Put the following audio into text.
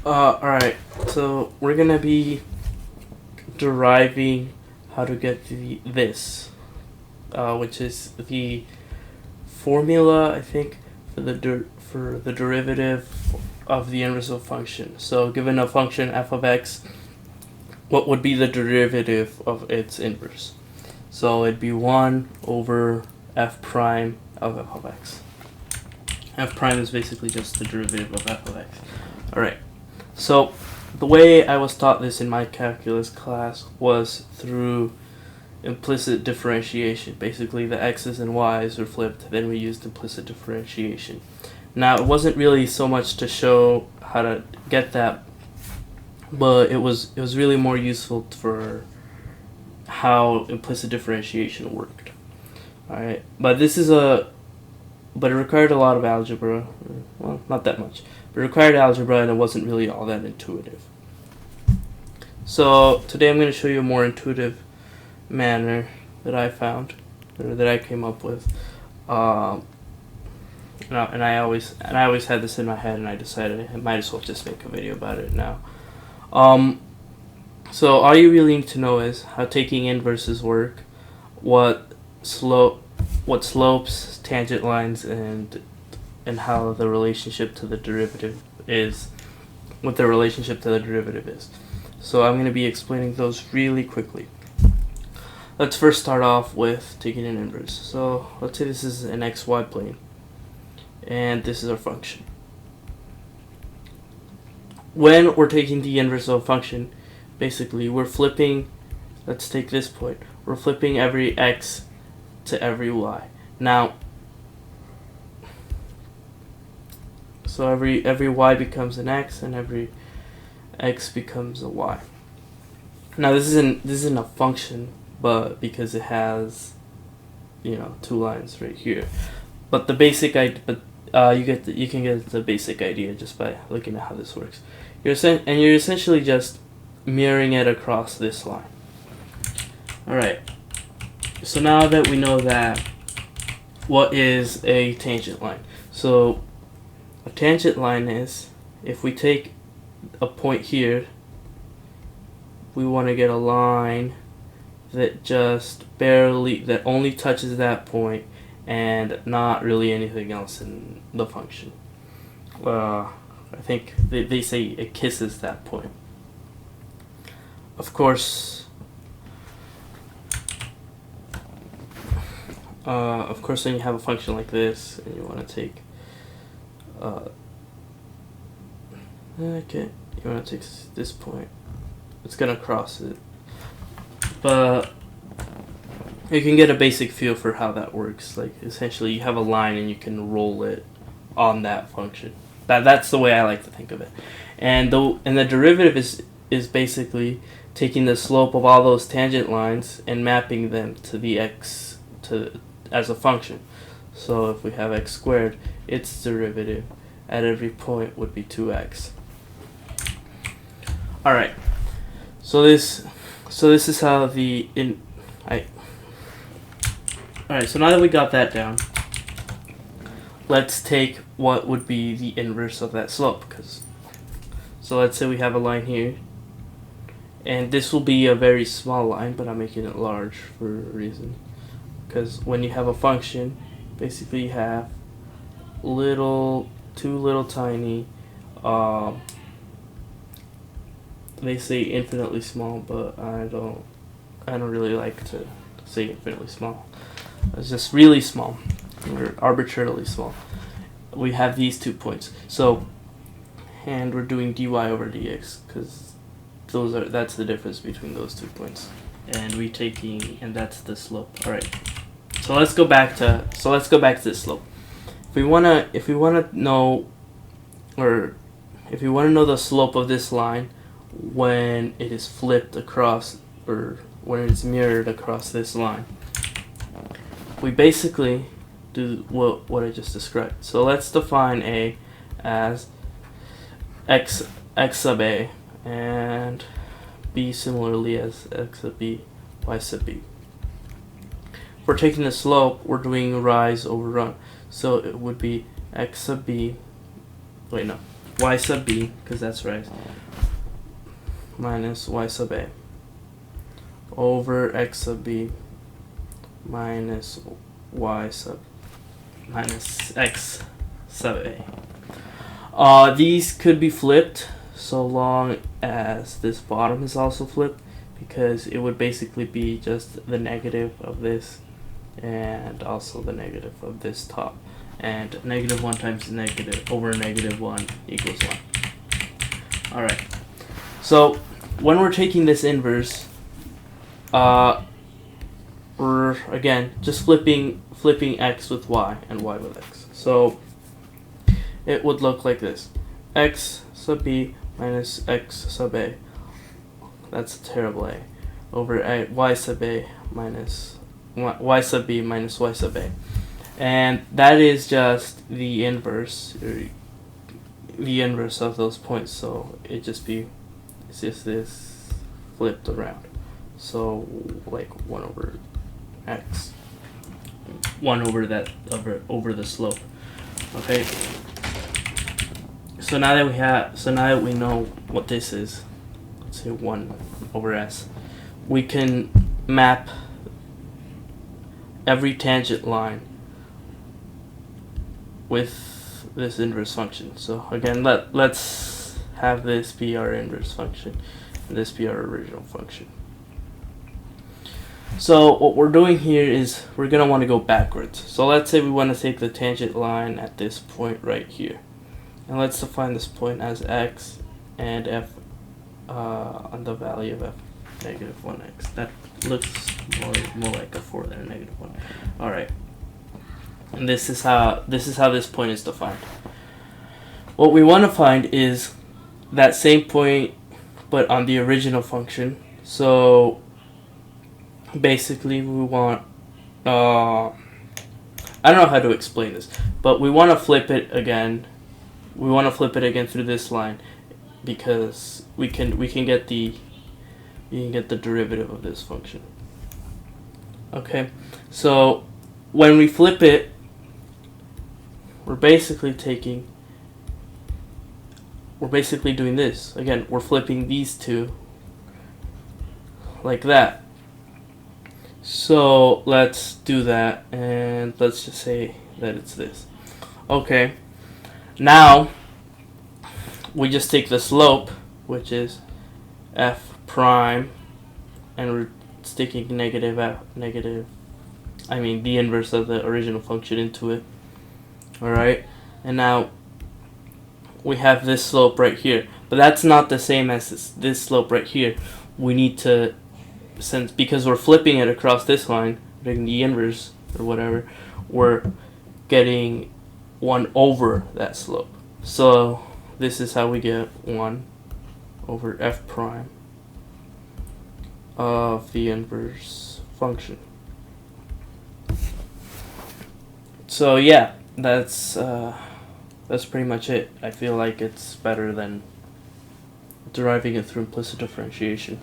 Alright, so we're gonna be deriving how to get this, which is the formula, I think, for the derivative of the inverse of a function. So given a function f of x, what would be the derivative of its inverse? So it'd be 1 over f prime of f of x. F prime is basically just the derivative of f of x. Alright, so the way I was taught this in my calculus class was through implicit differentiation. Basically the x's and y's were flipped, then we used implicit differentiation. Now it wasn't really so much to show how to get that, but it was really more useful for how implicit differentiation worked. Alright, but it required a lot of algebra. Well, not that much, but it required algebra, and it wasn't really all that intuitive. So today I'm going to show you a more intuitive manner that I found, or that I came up with. And I always had this in my head, and I decided I might as well just make a video about it now. So all you really need to know is how taking inverses work, what slopes, tangent lines, and how the relationship to the derivative is, what the relationship to the derivative is. So I'm going to be explaining those really quickly. Let's first start off with taking an inverse. So let's say this is an xy plane, and this is our function. When we're taking the inverse of a function, basically we're flipping, let's take this point, we're flipping every x to every y. Now, so every y becomes an x, and every x becomes a y. Now this isn't a function, but because it has, two lines right here. But the basic idea, you can get the basic idea just by looking at how this works. You're essentially just mirroring it across this line. Alright, so now that we know that, what is a tangent line? So a tangent line is, if we take a point here, we want to get a line that that only touches that point and not really anything else in the function. I think they say it kisses that point. Of course, when you have a function like this and you want to take, you want to take this point, it's gonna cross it. But you can get a basic feel for how that works. Like, essentially you have a line and you can roll it on that function. That's the way I like to think of it. And the derivative is basically taking the slope of all those tangent lines and mapping them to the x as a function. So if we have x squared, its derivative at every point would be 2x. Alright, so this is how Alright, so now that we got that down, let's take what would be the inverse of that slope. So let's say we have a line here, and this will be a very small line, but I'm making it large for a reason. Because when you have a function, basically you have two little tiny, they say infinitely small, but I don't really like to say infinitely small. It's just really small, or arbitrarily small. We have these 2 points. So, and we're doing dy over dx because that's the difference between those 2 points. And and that's the slope. All right. So let's go back to the slope. If we wanna know the slope of this line when it is flipped across, or when it's mirrored across this line, we basically do what I just described. So let's define A as x sub A, and B similarly as x sub B, y sub B. If we're taking the slope, we're doing rise over run. So it would be x sub B, y sub b, because that's right, minus y sub a over x sub b minus x sub a. These could be flipped so long as this bottom is also flipped, because it would basically be just the negative of this and also the negative of this top, and -1 times negative over -1 equals 1. Alright, so when we're taking this inverse, we're again just flipping x with y and y with x. So it would look like this: x sub b minus x sub a, that's a terrible a, over y sub a minus y sub b minus y sub a. And that is just the inverse, of those points. So it's just this flipped around. So like 1 over x, 1 over that over the slope. Okay. So now that we know what this is, let's say 1 over s, we can map every tangent line with this inverse function. So again, let's have this be our inverse function and this be our original function. So what we're doing here is we're going to want to go backwards. So let's say we want to take the tangent line at this point right here. And let's define this point as x and f on the value of f -1x. That looks more like a 4 than a -1. Alright. And this is how this point is defined. What we want to find is that same point but on the original function. So basically we want I don't know how to explain this, but we want to flip it again. We want to flip it again through this line, because we can get the derivative of this function. Okay, so when we flip it, we're basically doing this again. We're flipping these two like that. So let's do that, and let's just say that it's this. Okay, now we just take the slope, which is f prime, and we're sticking the inverse of the original function into it. Alright, and now we have this slope right here, but that's not the same as this slope right here. We need to, because we're flipping it across this line, taking the inverse or whatever, we're getting 1 over that slope. So this is how we get 1 over f prime of the inverse function. So yeah, that's pretty much it. I feel like it's better than deriving it through implicit differentiation.